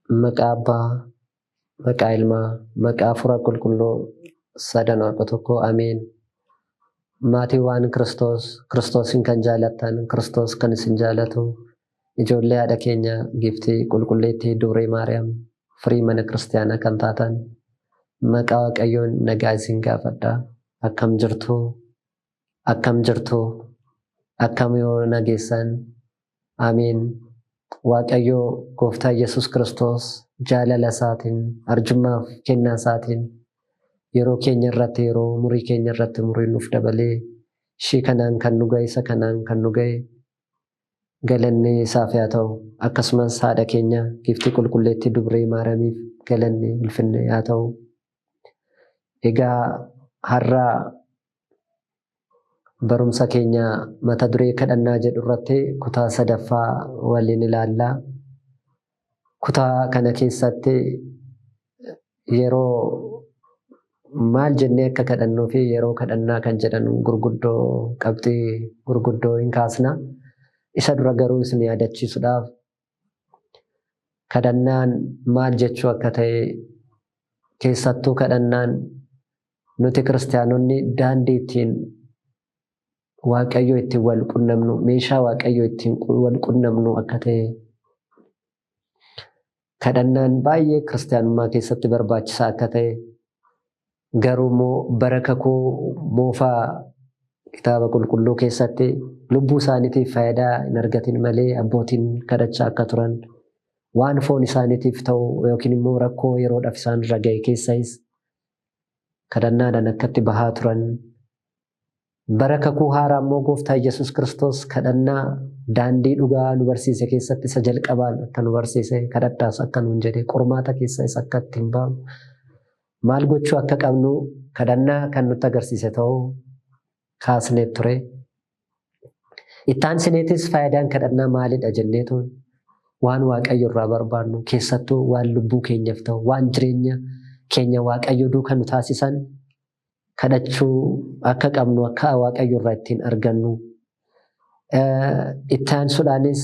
Maqaa Abbaa, maqaa Ilmaa, maqaa Hafuura Qulqulluu sadan Waaqa tokkoo Ameen. Maatiiwwan Kiristoosin kan jaalattan, Kiristoos kan isin jaalatu, ijoollee haadha keenya Giftii Qulqulleettii Dubree Maariyaam firii mana kiristaanaa kan taatan, maqaa Waaqayyoon nagaa isin gaafadha. Akkam jirtu, akkam yoo nageessan. Ameen. Waaqayyoo Gooftaa Yesuus Kiristoos jaalala isaatiin, arjummaaf kennaa isaatiin yeroo keenya irratti yeroo umurii keenya irratti umurii nuuf dabalee ishii kanaan kan nu ga'e isa kanaan kan nu ga'e galanni isaaf haa ta'u. Akkasumas haadha keenya Giftii Qulqulleettii Dubree Maariyaamiif galanni ulfinni haa ta'u. Egaa har'a barumsa keenya mata duree kadhannaa jedhu irratti kutaa sadaffaa waliin ilaalla. Kutaa kana keessatti yeroo maal jennee akka kadhannuu fi yeroo kadhannaa kan jedhan qabxii gurguddoo hin kaasna. Isa dura garuu isin yaadachiisuudhaaf kadhannaan maal jechuu akka ta'e, keessattuu kadhannaan nuti kiristaanonni daandii ittiin Waaqayyo ittiin wal qunnamnu, meeshaa Waaqayyo ittiin wal qunnamnu akka ta'e, kadhannaan baay'ee kiristaanummaa keessatti barbaachisaa akka ta'e, garuu immoo bara kakuu moofaa kitaaba qulqulluu keessatti lubbuu isaaniitiif faayidaa hin argatin malee abbootiin kadhachaa akka turan, waan foon isaaniitiif ta'u yookiin immoo rakkoo yeroodhaaf isaan irra ga'e keessais kadhannaadhaan akkatti bahaa turan. Bara kakuu haaraa immoo Gooftaa Yesuus Kiristoos kadhannaa daandii dhugaa nu barsiise keessatti isa jalqabaan akka nu barsiise, kadhadhaas akka nuun jedhe, qormaata keessa isa akka ittiin baanu, maal gochuu akka qabnu kadhannaa kan nutti agarsiise ta'uu kaasnee ture. Ittaan sineetis faayidaan kadhannaa maalidha jenneetu waan Waaqayyo irraa barbaannu, keessattuu waan lubbuu keenyaaf ta'u, waan jireenya keenya Waaqayyo duukaa nu taasisan kadhachuu akka qabnu, akka Waaqayyo irraa ittiin argannu. Ittaan sudhaanis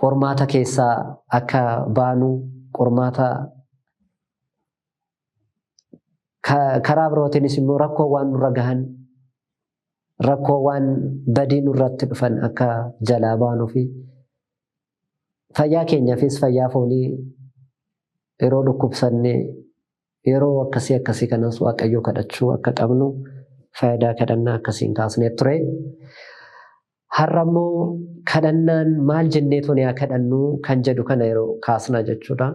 qormaata keessaa akka baanu, qormaata karaa birootiinis immoo rakkoo waan nurra gahan, rakkoo waan badii nurratti dhufan akka jalaa baanuu fi fayyaa keenyaafis fayyaa foonii yeroo dhukkubsannee yeroo akkasii kanas Waaqayyo kadhachuu akka qabnu faayidaa kadhannaa akkasiin kaasnee ture. Har'a immoo kadhannaan maal jenneetu yaa kadhannu kan jedhu kana yeroo kaasna jechuudha.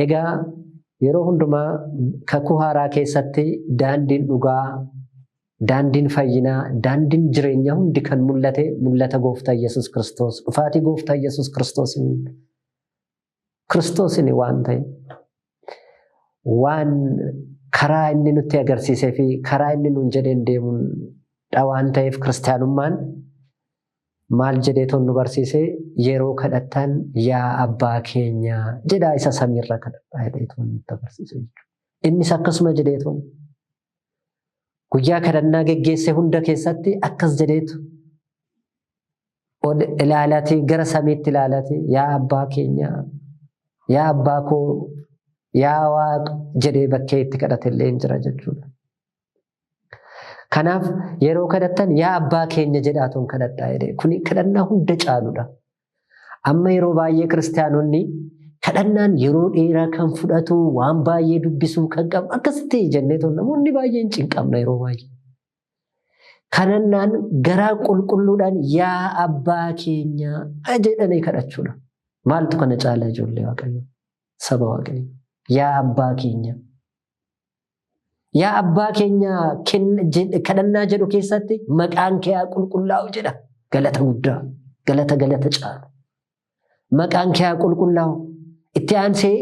Egaa yeroo hundumaa kakuu haaraa keessatti daandiin dhugaa, daandiin fayyinaa, daandiin jireenyaa hundi kan mul'ata Gooftaa Yesuus Kiristoos, dhufaatii Gooftaa Yesuus Kiristoosin waan ta'e, waan karaa inni nutti agarsiisee fi karaa inni nuun jedheen deemuudha waan ta'eef kiristaanummaan maal jedheetu nu barsiise, yeroo kadhattan yaa abbaa keenya jedhaa isa samiirra kadhadhaa jedheetu nutti agarsiise jechuudha. Innis akkasuma jedheetu guyyaa kadhannaa geggeesse hunda keessatti akkas jedheetu ilaalatii gara samiitti ilaalatii yaa abbaa keenya, yaa abbaa koo, yaa Waaqa jedhee bakkee itti kadhatellee hin jira jechuudha. Kanaaf yeroo kadhattan yaa abbaa keenya jedhaatuun kadhadhaa jedhee kuni kadhannaa hunda caaludha. Amma yeroo baay'ee kiristaanonni kadhannaan yeroo dheeraa kan fudhatu, waan baay'ee dubbisuu kan qabu akkasitti jenneetu namoonni baay'een cinqamna yeroo baay'ee. Kadhannaan garaa qulqulluudhaan yaa abbaa keenya jedhanii kadhachuudha. Maaltu kana caalaa ijoollee Waaqayyo, saba Waaqayyo? Yaa abbaa keenya. Yaa abbaa keenya kadhannaa jedhu keessatti maqaan kee haa qulqullaa'u jedha. Galata guddaa, galata caalu. Maqaan kee haa qulqullaa'u. Itti aansee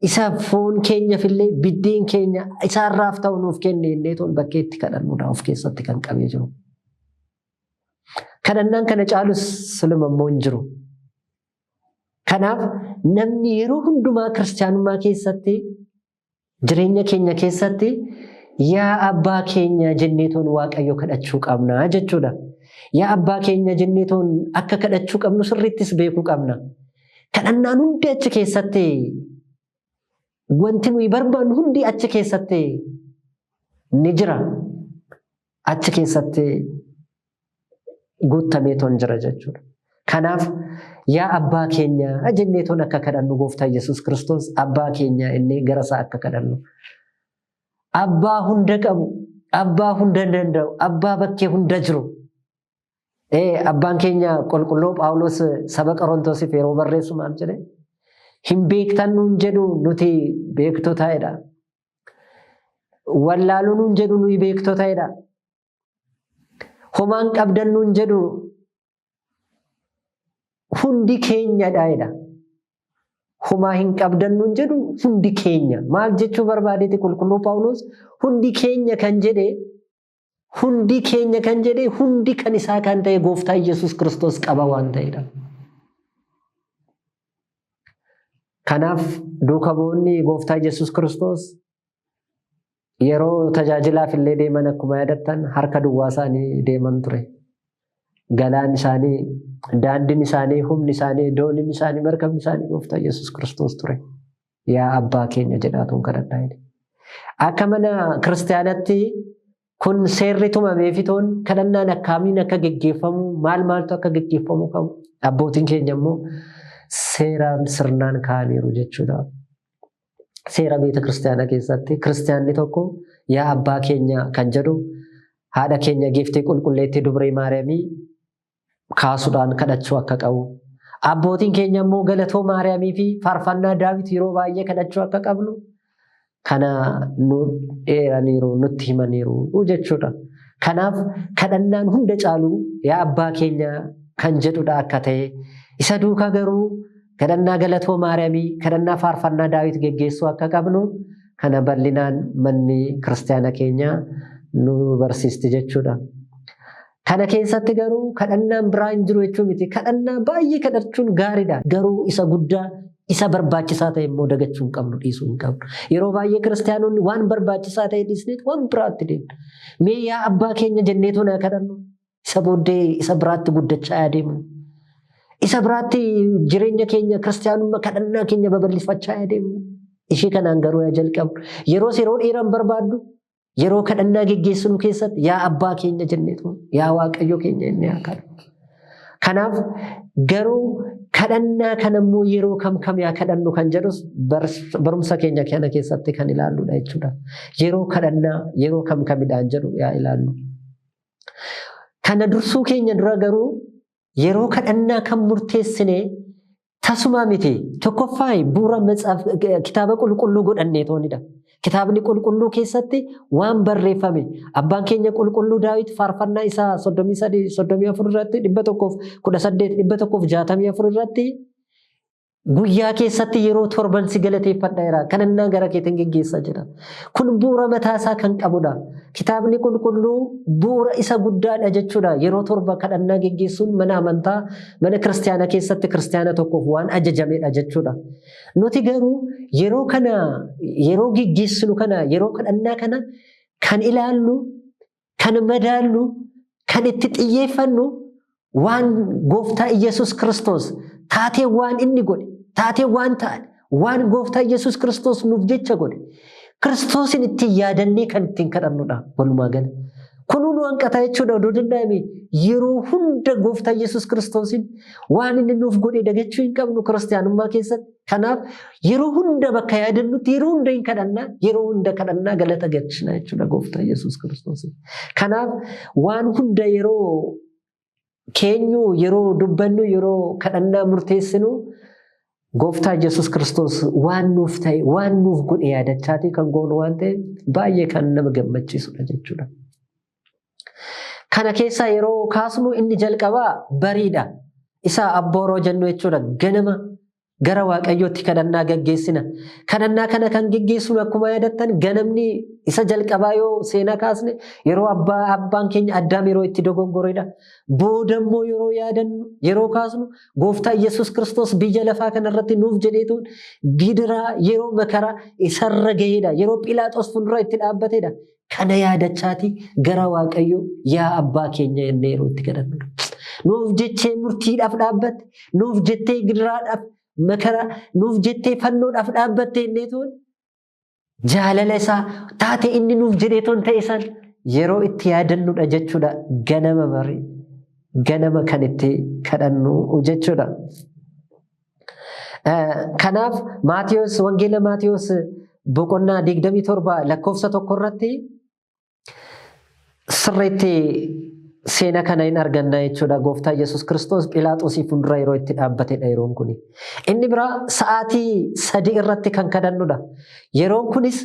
isa foon keenyaafillee biddeen keenya isaarraaf ta'u nuuf kenne inneetoon bakkee itti kadhannuudha of keessatti kan qabee jiru. Kadhannaan kana caalus suluma immoo hin jiru. Kanaaf namni yeroo hundumaa kiristaanummaa keessatti, jireenya keenya keessatti yaa abbaa keenya jenneetoon Waaqayyo kadhachuu qabna jechuudha. Yaa abbaa keenya jenneetoon akka kadhachuu qabnu sirriittis beekuu qabna. Kadhannaan hundi achi keessatti wanti nuyi barbaannu hundi achi keessatti ni jira. Achi keessatti guutamee toon jira jechuudha. Kanaaf yaa abbaa keenya jennee toon akka kadhannu gooftaa Yesuus Kiristoos abbaa keenya inni gara isaa akka kadhannu. Abbaa hunda qabu, abbaa hunda danda'u, abbaa bakkee hunda jiru. Abbaan keenya qulqulluu Phaawulos saba Qorontosiif yeroo barreessu maal jedhe? Hin beektan nuun jedhu nuti beektotaadha. Wallaaluu nuun jedhu nuyi beektotaadha. Homaan qabdan nuun jedhu hundi keenyadha. Homaa hin qabdan nuun jedhu hundi keenya. Maal jechuu barbaadeeti qulqulluu Phaawulos? Hundi keenya kan jedhe hundi kan isaa kan ta'e gooftaa Yesuus Kiristoos qaba waan ta'edha. Kanaaf duuka bu'oonni gooftaa Yesuus Kiristoos yeroo tajaajilaaf illee deeman akkuma yaadattan harka duwwaa isaanii deeman ture. Galaan isaanii, daandiin isaanii, humni isaanii, dooniin isaanii, markabni isaanii gooftaa Yesuus Kiristoos ture. Yaa abbaa keenya jedhaatuun kadhadhaa. Akka mana kiristaanatti kun seerri tumameefitoon kadhannaan akkamiin akka geggeeffamu maaltu akka geggeeffamu qabu. Abbootiin keenya immoo seeraan sirnaan kaa'aniiru jechuudha. Seera beeta kiristaanaa keessatti kiristaanni tokko yaa abbaa keenya kan jedhu haadha keenya giiftii qulqulleettii dubree Maariyaamii kaasuudhaan kadhachuu akka qabu. Abbootiin keenya immoo galatoo Maariyaamii fi faarfannaa Daawit yeroo baay'ee kadhachuu akka qabnu kana nu eeraniiru, nutti himaniiru jechuudha. Kanaaf kadhannaan hunda caalu yaa abbaa keenya kan jedhudha akka ta'e. Isa duukaa garuu kadhannaa galatoo Maariyaamii, kadhannaa faarfannaa Daawit geggeessuu akka qabnu kana bal'inaan manni kiristaana keenya nu barsiisti jechuudha. Kana keessatti garuu kadhannaan biraa hin jiru jechuu miti. Kadhannaa baay'ee kadhachuun gaariidha. Garuu isa guddaa, isa barbaachisaa ta'e immoo dagachuu hin qabnu, dhiisuu hin qabnu. Yeroo baay'ee kiristaanonni waan barbaachisaa ta'e dhiisneet waan biraatti deemna. Mee yaa abbaa keenya jenneetu naa kadhannu. Isa booddee isa biraatti guddachaa adeemnu. Isa biraatti jireenya keenya kiristaanummaa kadhannaa keenya babal'ifachaa adeemnu. Ishee kanaan garuu yaa jalqabnu. Yeroo dheeraan barbaaddu yeroo kadhannaa geggeessinu keessatti yaa abbaa keenya jenneetu yaa waaqayyo keenya inni haa kadhannu. Kanaaf garuu kadhannaa kanammoo yeroo kam yaa kadhannu kan jedhus barumsa keenya kana keessatti kan ilaalludha jechuudha. Yeroo kadhannaa yeroo kamidhaan jedhu yaa ilaallu. Kana dursuu keenya dura garuu yeroo kadhannaa kan murteessine tasuma miti. Tokkoffaa bu'uura kitaaba qulqulluu godhannee toonidha. Kitaabni qulqulluu keessatti waan barreeffame abbaan keenya qulqulluu Daawit faarfannaa isaa 33-34 irratti 118-164 irratti guyyaa keessatti yeroo torban si galateeffadha kadhannaa gara keetiin geggeessaa jira. Kun bu'uura mataasaa kan qabudha. Kitaabni qulqulluu bu'uura isa guddaadha jechuudha. Yeroo torba kadhannaa geggeessuun mana amantaa, mana kiristaanaa keessatti kiristaana tokkoof waan ajajamedha jechuudha. Nuti garuu yeroo geggeessinu kana, yeroo kadhannaa kana kan ilaallu, kan madaallu, kan itti xiyyeeffannu waan gooftaa Yesuus Kiristoos taatee waan inni godhe, taatee waan ta'an, waan gooftaa Yesuus Kiristoos nuuf jecha godhe. Kiristoosin ittiin yaadannee kan ittiin kadhannudha walumaa gala. Kunuu nu hanqata jechuudha oduu danda'ame yeroo hunda gooftaa Yesuus Kiristoosin waan inni nuuf godhe dagachuu hin qabnu kiristaanummaa keessatti. Kanaaf yeroo hunda bakka yaadannutti yeroo hunda hin kadhannaa, yeroo hunda kadhannaa galata galchina jechuudha gooftaa Yesuus Kiristoosin. Kanaaf waan hunda yeroo keenyu, yeroo dubbannu, yeroo kadhannaa murteessinu gooftaa Yesuus Kiristoos waan nuuf ta'e, waan nuuf godhe yaadachaatii kan goonu waan ta'e baay'ee kan nama gammachiisudha jechuudha. Kana keessaa yeroo kaasnu inni jalqabaa bariidha. Isa abbooroo jennu jechuudha. Ganama gara waaqayyootti kadhannaa gaggeessina. Kadhannaa kana kan geggeessinu akkuma yaadattan ganamni isa jalqabaa yoo seenaa kaasne yeroo abbaan keenya Addaam yeroo itti dogongoredha. Boodammoo yeroo yaadannu, yeroo kaasnu gooftaa Yesuus Kiristoos biyya lafaa kanarratti nuuf jedheetu gidiraa yeroo makaraa isarra gahedha. Yeroo Phiilaaxoos fuuldura itti dhaabbatedha. Kana yaadachaati gara waaqayyoo yaa abbaa keenya jennee yeroo itti kadhannudha. Nuuf jechee murtiidhaaf dhaabbatte, nuuf jettee gidiraadhaaf makara nuuf jettee fannoodhaaf dhaabbattee inneetoon jaalala isaa taate inni nuuf jedheetoon ta'e san yeroo itti yaadannudha jechuudha. Ganama barii ganama kan itti kadhannu jechuudha. Kanaaf Maatiyos wangeela Maatiyos boqonnaa 27 lakkoofsa 1 irratti sirriitti seena kana hin arganna jechuudha. Gooftaa Yesuus Kiristoos Phiilaaxoosii fuuldura yeroo itti dhaabbatedha yeroon kuni. Inni biraa sa'aatii 3 irratti kan kadhannudha. Yeroon kunis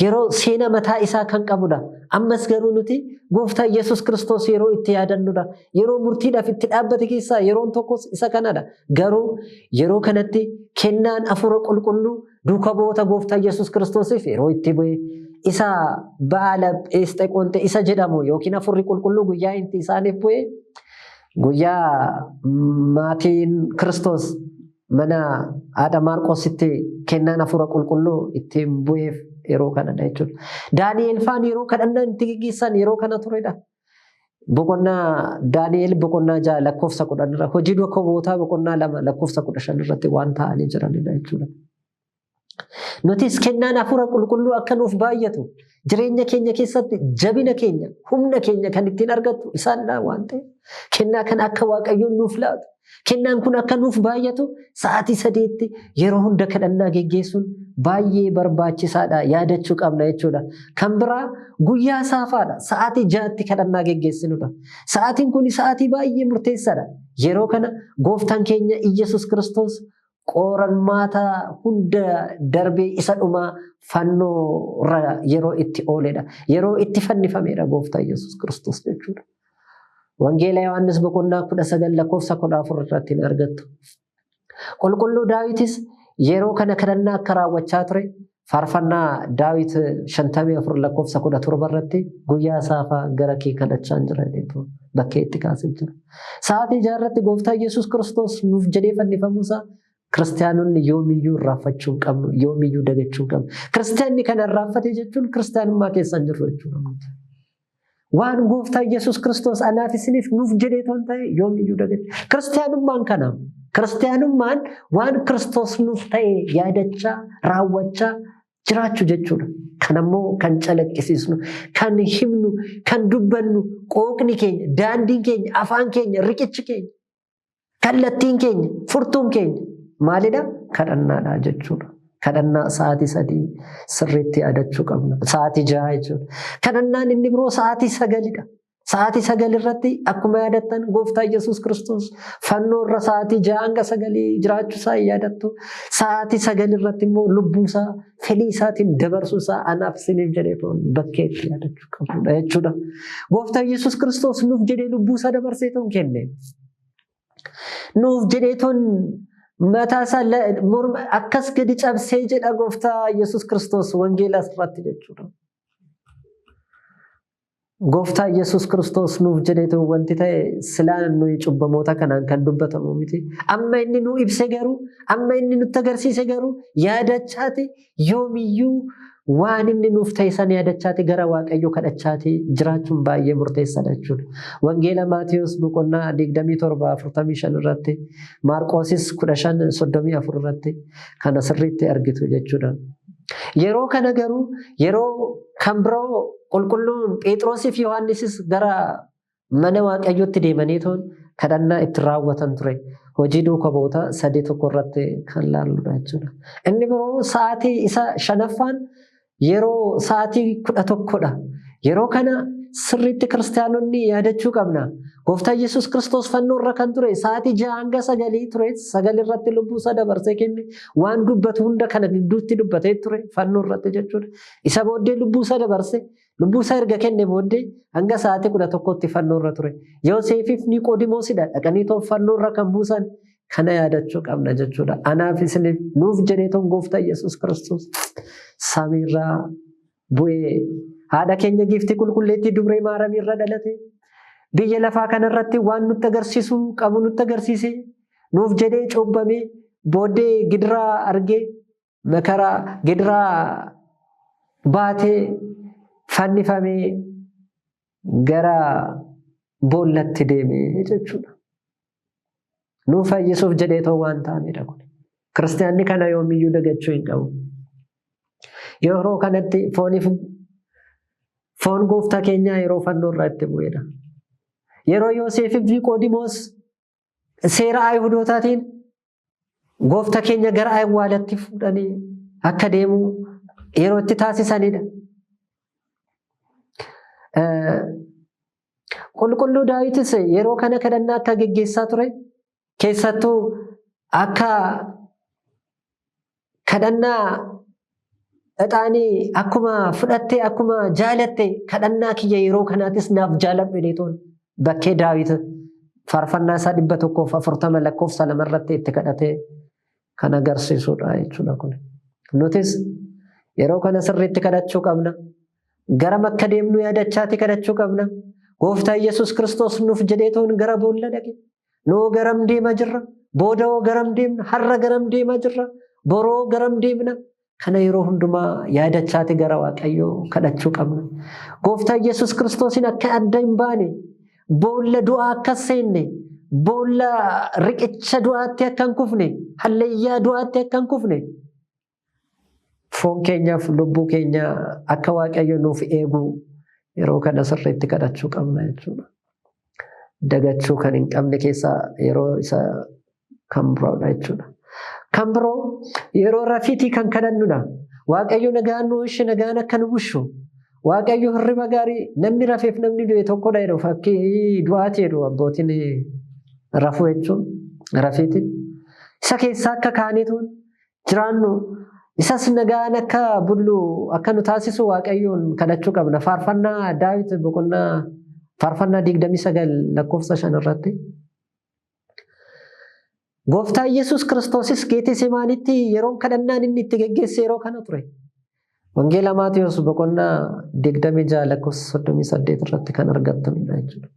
yeroo seena mataa isaa kan qabudha. Ammas garuu nuti Gooftaa Yesuus Kiristoos yeroo itti yaadannudha. Yeroo murtiidhaaf itti dhaabbate keessaa yeroon tokkos isa kanadha. Garuu yeroo kanatti kennaan hafuura qulqulluu duuka bu'oota Gooftaa Yesuus Kiristoosiif yeroo itti bu'e isa ba'aala Pheenxeqoonxee isa jedhamu yookiin hafuurri qulqulluu guyyaa itti isaaniif bu'e guyyaa maatiin Kiristoos mana haadha Maarqositti kennaan hafuura qulqulluu ittiin bu'eef yeroo kanadha jechuudha. Daani'eel faan yeroo kadhannaa itti gaggeessan yeroo kana turedha. Boqonnaa Daani'eel boqonnaa 6 lakkoofsa 10 irra hojii duuka bu'ootaa boqonnaa 2 lakkoofsa 15 irratti waan ta'anii jiranidha jechuudha. Nutis kennaan hafuura qulqulluu akka nuuf baay'atu jireenya keenya keessatti jabina keenya humna keenya kan ittiin argattu isaanidha waan ta'eef kennaa kan akka Waaqayyoon nuuf laatu kennaan kun akka nuuf baay'atu sa'aatii 3tti yeroo hunda kadhannaa geggeessuun baay'ee barbaachisaadha yaadachuu qabna jechuudha. Kan biraa guyyaa saafaadha sa'aatii 6tti kadhannaa geggeessinudha. Sa'aatiin kun sa'aatii baay'ee murteessaadha. Yeroo kana gooftaan keenya Iyyasuus Kiristoos qoranmaata hunda darbee isa dhumaa fannoo irra yeroo itti ooledha. Yeroo itti fannifamedha Gooftaa Yesuus Kiristoos jechuudha. Wangeela Yohaannis boqonnaa 19 lakkoofsa 14 irratti hin argattu. Qulqulluu Daawitis yeroo kana kadhannaa akka raawwachaa ture faarfannaa Daawit 54 lakkoofsa 17 irratti guyyaa saafaa gara kee kadhachaa jira jechuudha. Bakkee itti kaasee jira. Sa'aatii 6 irratti Gooftaa Yesuus Kiristoos nuuf jedhee fannifamuusaa Kiristaanonni yoomiyyuu irraanfachuu hin qabnu, yoomiyyuu dagachuu hin qabnu. Kiristaanni kana irraanfate jechuun kiristaanummaa keessa hin jirru jechuudha. Waan Gooftaa Yesuus Kiristoos anaaf isiniif nuuf jedhee toon ta'e yoomiyyuu dagachuu. Kiristaanummaan kana. Kiristaanummaan waan Kiristoos nuuf ta'e yaadachaa, raawwachaa jiraachuu jechuudha. Kan ammoo kan calaqqisiisnu, kan himnu, kan dubbannu, qooqni keenya, daandiin keenya, afaan keenya, riqichi keenya, kallattiin keenya, furtuun keenya. Maalidha? Kadhannaadha jechuudha. Kadhannaa sa'aatii 3 sirriitti yaadachuu qabna. Sa'aatii 6 jechuudha. Kadhannaan inni biroo sa'aatii 9dha. Sa'aatii 9 irratti akkuma yaadattan Gooftaa Yesuus Kiristoos fannoo irra sa'aatii 6 hanga 9 jiraachuu isaa yaadattu. Sa'aatii 9 irratti immoo lubbuu isaa fedhii isaatiin dabarsuu isaa anaaf isiniif jedhee toon bakkee itti yaadachuu qabna jechuudha. Gooftaa Yesuus Kiristoos nuuf jedhee lubbuu isaa dabarsee toon kenne. Nuuf jedhee toon mataa isaa akkas gadi cabsee jedha Gooftaa Yesuus Kiristoos wangeela irratti jechuudha. Gooftaa Yesuus Kiristoos nuuf jedheetu wanti ta'e silaan nuyi cubbamoota kanaan kan dubbatamu miti. Amma inni nu ibse garuu, amma inni nutti agarsiise garuu yaadachaati yoomiyyuu waan inni nuuf ta'e san yaadachaati gara Waaqayyoo kadhachaati jiraachuun baay'ee murteessaadha jechuudha. Wangeela Maatiyos boqonnaa 27:45 irratti, Maarqoosis 15:34 irratti kana sirriitti argitu jechuudha. Yeroo kana garuu yeroo kan biroo qulqulluun Phexrosii fi Yohaannisis gara mana Waaqayyootti deemanii toon kadhannaa itti raawwatan ture. Hojii duuka bu'oota 3:1 irratti kan laalludha jechuudha. Inni biroo sa'aatii isa 5ffaan yeroo sa'aatii 11dha. Yeroo kana sirriitti kiristaanonni yaadachuu qabna. Gooftaa Yesuus Kiristoos fannoo irra kan ture sa'aatii 6 hanga 9 ture. 9 irratti lubbuu isaa dabarsee kenne waan dubbatu hunda kana gidduutti dubbatee ture fannoo irratti jechuudha. Isa booddee lubbuu isaa dabarsee lubbuu isaa erga kenne booddee hanga sa'aatii 11tti fannoo irra ture. Yoosefiif Niqoodimoosidha dhaqanii toon fannoo irra kan buusan kana yaadachuu qabna jechuudha. Anaaf isiniif nuuf jedhee toon Gooftaa Yesuus Kiristoos samiirraa bu'ee haadha keenya Giiftii Qulqulleettii Dubree Maariyaam irra dhalate. Biyya lafaa kanarratti waan nutti agarsiisuu qabu nutti agarsiise nuuf jedhee cuubbame booddee gidiraa argee makaraa gidiraa baatee fannifamee gara boollatti deemee jechuudha. Nuuf fayyisuuf jedhee too waan ta'amedha kun. Kiristaanni kana yoomiyyuu dagachuu hin qabu. Yeroo kanatti foon gooftaa keenyaa yeroo fannoo irraa itti bu'edha. Yeroo Yoosefii fi Niqoodimoos seera Ayhudootaatiin gooftaa keenya gara awwaalatti fuudhanii akka deemu yeroo itti taasisanidha. Qulqulluu Daawitis yeroo kana kadhannaa akka geggeessaa ture. Keessattuu akka kadhannaa ixaanii akkuma fudhattee akkuma jaalatte kadhannaa kiyya yeroo kanaatis naaf jaaladhu jedheetoon bakkee Daawit faarfannaa isaa 140 lakkoofsa 2 irratti itti kadhatee kan agarsiisudha jechuudha kun. Nutis yeroo kana sirriitti kadhachuu qabna. Gara makka deemnu yaadachaati kadhachuu qabna. Gooftaa Yesuus Kiristoos nuuf jedheetoon gara boolla dhaqe. Noo garam deema jirra? Booda'oo garam deemna? Har'a garam deema jirra? Boroo garam deemna? Kana yeroo hundumaa yaadachaati gara Waaqayyoo kadhachuu qabna. Gooftaa Yesuus Kiristoosin akka adda hin baane, boolla du'aa akka seenne, boolla riqicha du'aatti akka hin kufne, hallayyaa du'aatti akka hin kufne, foon keenyaaf lubbuu keenya akka Waaqayyo nuuf eegu yeroo kana sirriitti kadhachuu qabna jechuudha. Dagachuu kan hin qabne keessaa yeroo isa kan biroodha jechuudha. Kan biroo yeroo rafiitii kan kadhannudha. Waaqayyo nagaan nu oolche, nagaan akka nu bushu. Waaqayyo hirriba gaarii namni rafeef namni du'e tokkodha jedhu fakkii du'aati jedhu abbootiin rafuu jechuun rafiitiin. Isa keessaa akka kaanetuun jiraannu isas nagaan akka bullu akka nu taasisu Waaqayyoon kadhachuu qabna. Faarfannaa Daawit boqonnaa faarfannaa 29 lakkoofsa 5 irratti. Gooftaa Yesuus Kiristoosis Geetesemaanitti yeroo kadhannaan inni itti geggeesse yeroo kana ture. Wangeela Maatiyos boqonnaa 26 lakkoofsa 38 irratti kan argattanidha jechuudha.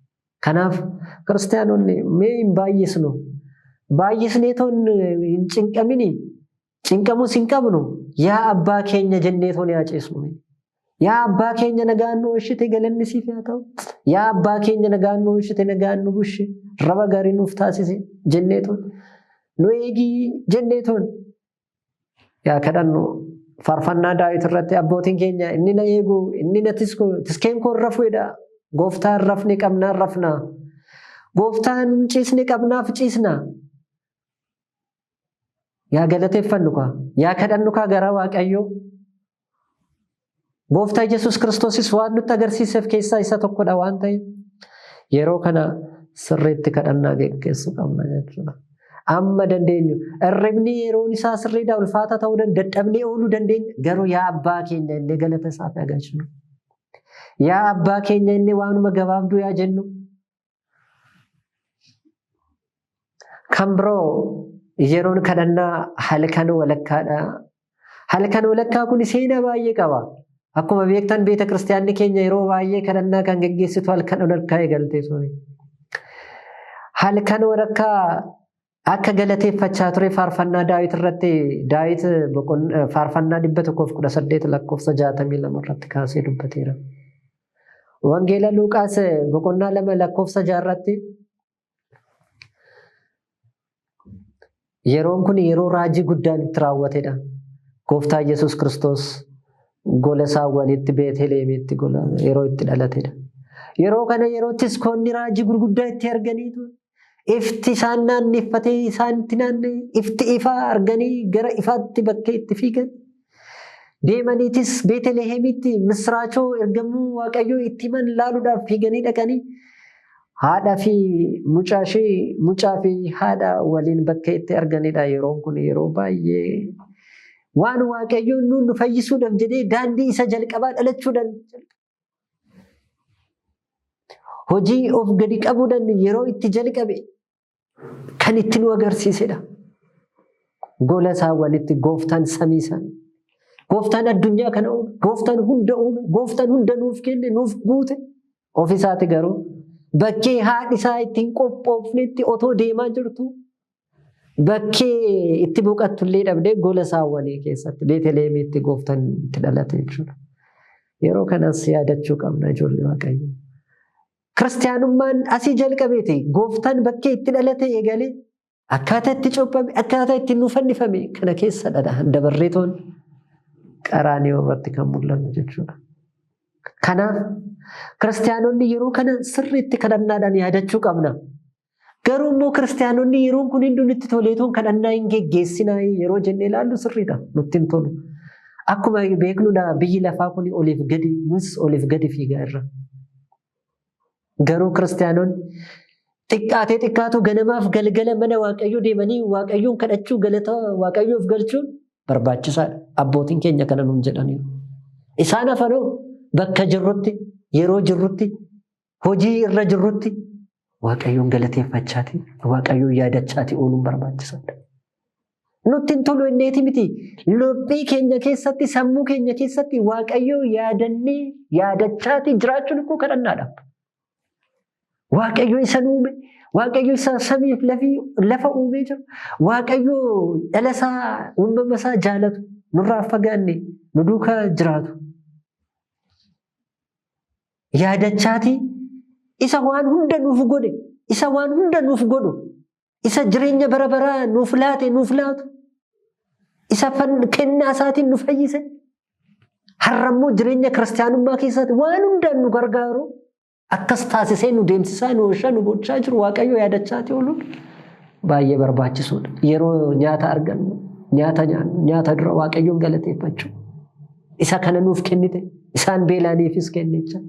Kanaaf kiristaanonni mee hin baay'isnu. Baay'isneetoon hin cinqamini. Cinqamus hin qabnu. Yaa abbaa keenya jenneetoon yaa ceesnu. Yaa abbaa keenya nagaan nu oolchite galanni siif haa ta'u. Yaa abbaa keenya nagaan nu oolchite nagaan nu bushe raba gaarii nuuf taasise jenneetoon. Nu eegii jenneetoon yaa kadhannu faarfannaa Daawit irratti abbootiin keenya inni na eegu inni na tiskeen koo rafuudha. Gooftaan rafne qabnaan rafna. Gooftaan ciisne qabnaaf ciisna. Yaa galateeffannu kaa yaa kadhannu kaa gara Waaqayyoo. Gooftaa Yesuus Kiristoosis waan nutti agarsiiseef keessaa isa tokkodha waan ta'eef yeroo kana sirriitti kadhannaa geggeessuu qabna jechuudha. Amma dandeenyu irribni yeroon isaa sirriidha ulfaata ta'uu dadhabnee ooluu dandeenya garuu yaa abbaa keenya inni galata isaaf agarsiisnu. Yaa abbaa keenya inni waanuma gabaabduu yaa jennu. Kan biroo yeroon kadhannaa halkan walakkaadha. Halkan walakkaa kun seenaa baay'ee qaba. Akkuma beektan beeta kiristaanni keenya yeroo baay'ee kadhannaa kan geggeessitu halkan walakkaa eegaltee ture. Halkan walakkaa akka galateeffachaa ture faarfannaa Daawit irratti Daawit faarfannaa 118 lakkoofsa 62 irratti kaasee dubbateera. Wangeela Luuqaas boqonnaa 2 lakkoofsa 6 irratti yeroon kun yeroo raajii guddaan itti raawwatedha. Gooftaa Yesuus Kiristoos gola saawwanitti Beetlehemitti yeroo itti dhalatedha. Yeroo kana yeroo tiskoonni raajii gurguddaa itti arganiitu ifti isaan naanneeffatee isaan itti naannee ifti ifaa arganii gara ifaatti bakkee itti fiigan. Deemaniitis Beetlehemitti misraachoo ergamuu Waaqayyoo itti himan laaluudhaaf fiiganii dhaqanii haadhaa fi mucaa fi haadha waliin bakka itti arganidha. Yeroon kun yeroo baay'ee waan Waaqayyoon nu fayyisuudhaaf jedhee daandii isa jalqabaa dhalachuudhaan hojii of gadi qabuudhaan yeroo itti jalqabe kan itti nu agarsiisedha. Gola saawwanitti gooftaan samii sana. Gooftaan addunyaa kana uume, gooftaan hunda uume, gooftaan hunda nuuf kenne, nuuf guute. Ofiisaati garuu bakkee haadhi isaa ittiin qophoofnetti otoo deemaa jirtu bakkee itti boqottullee dhabdee gola saawwanii keessatti Beetlehemitti gooftaan itti dhalate jechuudha. Yeroo kanas yaadachuu qabna ijoollee Waaqayyoo. Kiristaanummaan asii jalqabeeti gooftaan bakkee itti dhalate eegalee akkaataa itti cuuphame, akkaataa itti nu fannifame kana keessa dabarreetoon qaraaniyoon irratti kan mul'annu jechuudha. Kanaaf kiristaanonni yeroo kana sirriitti kadhannaadhaan yaadachuu qabna. Garuu immoo kiristaanonni yeroon kun hunduu nutti toleetoon kadhannaa hin geggeessinaa yeroo jennee ilaallu sirriidha nutti hin tolu. Akkuma beeknudha biyyi lafaa kun oliif gadi, nus oliif gadi fiigaa irra. Garuu kiristaanonni xiqqaatu ganamaaf galgala mana waaqayyoo deemanii waaqayyoon kadhachuu galata waaqayyoof galchuun barbaachisaadha. Abbootiin keenya kana nuun jedhaniiru. Isaan hafanoo bakka jirrutti, yeroo jirrutti, hojii irra jirrutti waaqayyoon galateeffachaati, waaqayyoon yaadachaati ooluun barbaachisaadha. Nutti hin tolu inneeti miti. Lubbii keenya keessatti, sammuu keenya keessatti waaqayyoo yaadannee yaadachaati jiraachuun koo kadhannaadha. Waaqayyoo isa uume, waaqayyoo isa samiif lafa uumee jiru, waaqayyoo dhala isaa uumama isaa jaalatu, nurraa fagaanne nu duukaa jiraatu. Yaadachaati isa waan hunda nuuf godhe, isa waan hunda nuuf godhu, isa jireenya bara baraa nuuf laatu, isa kennaa isaatiin nu fayyise. Har'ammoo jireenya kiristaanummaa keessatti waan hundaan nu gargaaru akkas taasisee nu deemsisaa, nu oolchaa, nu gochaa jiru waaqayyoo yaadachaati ooluun baay'ee barbaachisuudha. Yeroo nyaata argannu, nyaata nyaannu, nyaata dura waaqayyoon galateeffachuu. Isa kana nuuf kennite, isaan beelaaniifis kennicha.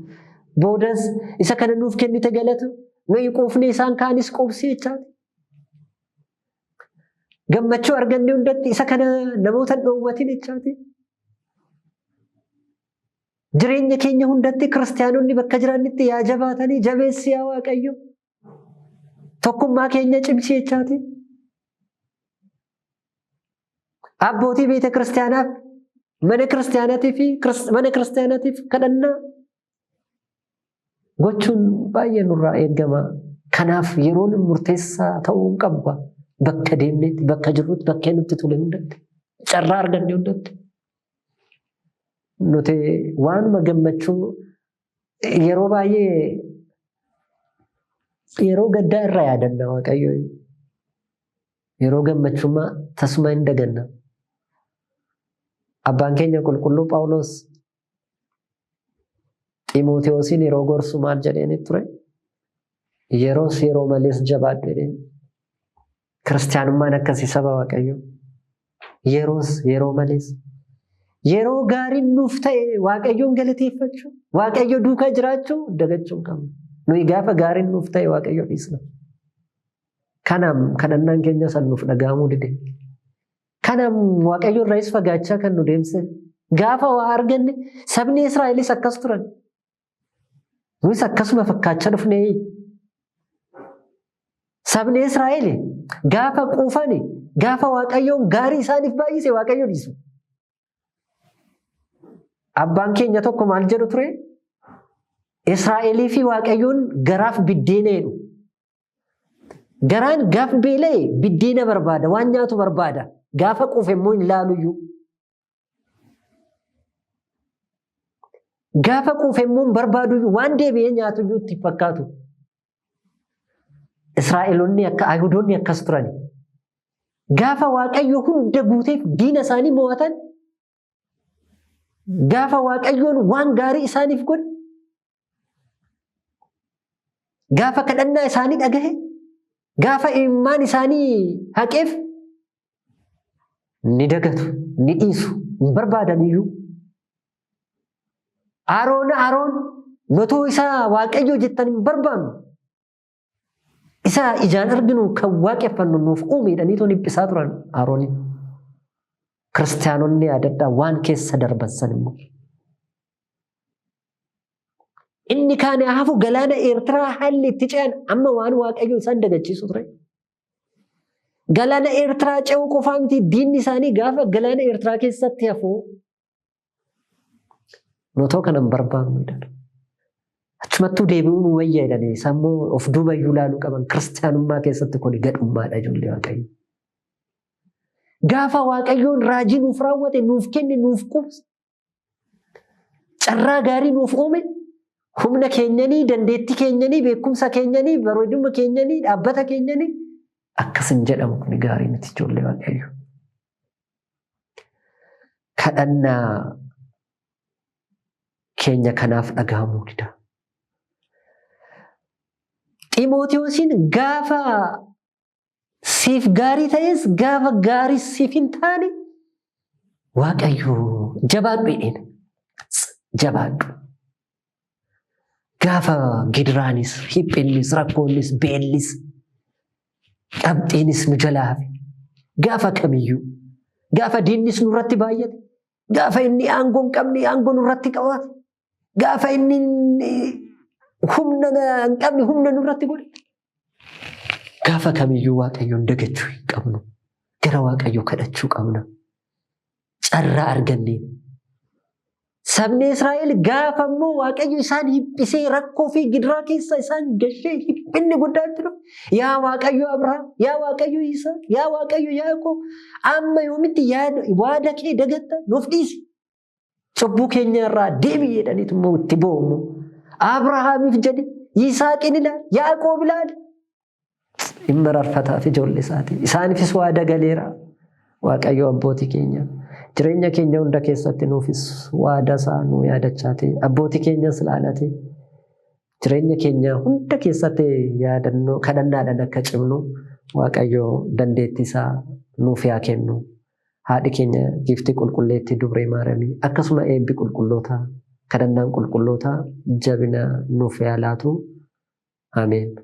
Boodas isa kana nuuf kennite galatu, nuyi quufne isaan kaanis quubsii jechaati. Gammachuu arganne hundatti isa kana namoota dhoowwatin jechaati. Jireenya keenya hundatti kiristaanonni bakka jiranitti yaa jabaatanii jabeessi yaa waaqayyo. Tokkummaa keenya cimsi jechaati. Abbootii beeta kiristaanaaf mana kiristaanaatiif kadhannaa gochuun baay'ee nurraa eegama. Kanaaf yeroon murteessaa ta'uu qaba. Bakka deemnetti, bakka jirrutti, bakka nutti tole hundatti, carraa arganne hundatti. Nuti waanuma gammachuu yeroo baay'ee yeroo gaddaa irraa yaadanna waaqayyo. Yeroo gammachummaa tasuma hin daganna. Abbaan keenya qulqulluu Phaawulos Xiimotewosiin yeroo gorsu maal jedheen ture? Yeroos yeroo malees jabaadhu jedheen. Kiristaanummaan akkasii saba waaqayyo. Yeroos yeroo malees. Yeroo gaariin nuuf ta'e waaqayyoon galateeffachuu, waaqayyo duukaa jiraachuu dagachuu hin qabnu. Nuyi gaafa gaariin nuuf ta'e waaqayyo dhiisna. Kanaaf kadhannaan keenya san nuuf dhaga'amuu dide. Kanaaf waaqayyo irraas fagaachaa kan nu deemse. Gaafa waa arganne sabni Israa'elis akkas turan. Nuyis akkasuma fakkaachaa dhufne. Sabni Israa'el gaafa quufane, gaafa waaqayyoon gaarii isaaniif baay'ise waaqayyo dhiisu. Abbaan keenya tokko maal jedhu ture? Israa'elii fi waaqayyoon garaaf biddeena jedhu. Garaan gaaf beela'e biddeena barbaada, waan nyaatu barbaada. Gaafa quufe immoo hin laaluyyuu. Gaafa quufe immoo hin barbaaduyyuu, waan deebi'ee nyaatuyyuu itti fakkaatu. Israa'eloonni akka Ayihudoonni akkas turani. Gaafa waaqayyo hunda guuteef diina isaanii mo'atan, gaafa waaqayyoon waan gaarii isaaniif godhe, gaafa kadhannaa isaanii dhagahe, gaafa imimmaan isaanii haqeef ni dagatu, ni dhiisu, hin barbaadaniyyuu. Aroon notoo isaa waaqayyo jettan hin barbaannu. Isa ijaan arginu kan waaqeffannu nuuf uumeedhaniitoo dhiphisaa turan Arooniin. Kiristaanonni yaadadhaa waan keessa darbansan immoo. Inni kaan hafu galaana Eertiraa haalli itti ce'an amma waan waaqayyo isaan dagachiisu ture. Galaana Eertiraa ce'uu qofaa miti diinni isaanii gaafa galaana Eertiraa keessatti hafu notoo kana hin barbaannu jedhan. Achumattuu deebi'uun wayyaa jedhanii sammuu of duuba iyyuu ilaaluu qaban kiristaanummaa keessatti kun gadhummaadha ijoollee waaqayyo. Gaafa waaqayyoon raajii nuuf raawwate, nuuf kenne, nuuf quubse, carraa gaarii nuuf uume, humna keenyanii, dandeettii keenyanii, beekumsa keenyanii, bareeduma keenyanii, dhaabbata keenyanii akkasin jedhamu kun gaarii miti ijoollee waaqayyo. Kadhannaa keenya kanaaf dhagahamuu dida. Xiimotewosiin gaafa siif gaarii ta'es gaafa gaarii siif hin taane waaqayyo jabaadhu jedheen. Jabaadhu. Gaafa gidiraanis, hiphinnis, rakkoonnis, beellis, qabxiinis nu jalaa hafe. Gaafa kamiyyuu. Gaafa diinnis nurratti baay'ate. Gaafa inni aangoo hin qabne aangoo nurratti qabaate. Gaafa inni humna hin qabne humna nurratti godhe. Gaafa kamiyyuu waaqayyoon dagachuu hin qabnu. Gara waaqayyoo kadhachuu qabna. Carraa arganneen. Sabni Israa'el gaafa immoo waaqayyo isaan hiphisee rakkoo fi gidiraa keessa isaan gashee hiphinni guddaan ture. Yaa waaqayyo Abrahaam, yaa waaqayyo Yisaaq, yaa waaqayyo Yaaqoob, amma yoomitti waada kee dagatta nuuf dhiisi. Cubbuu keenya irraa deebi'i jedhaniitu immoo itti boo'u. Abrahaamiif jedhe, Yisaaqin ilaali, Yaaqoob ilaali. Hin mararfataaf ijoollee isaatii. Isaaniifis waada galeera. Waaqayyo abbootii keenya. Jireenya keenya hunda keessatti nuufis waada isaa nu yaadachaati. Abbootii keenyas ilaalate. Jireenya keenya hunda keessatti yaadannoo kadhannaadhaan akka cimnu waaqayyo dandeettii isaa nuuf haa kennu. Haadhi keenya giiftii qulqulleettii Dubree Maariyaamii akkasuma eebbi qulqullootaa kadhannaan qulqullootaa jabina nuuf haa laatu. Ameen.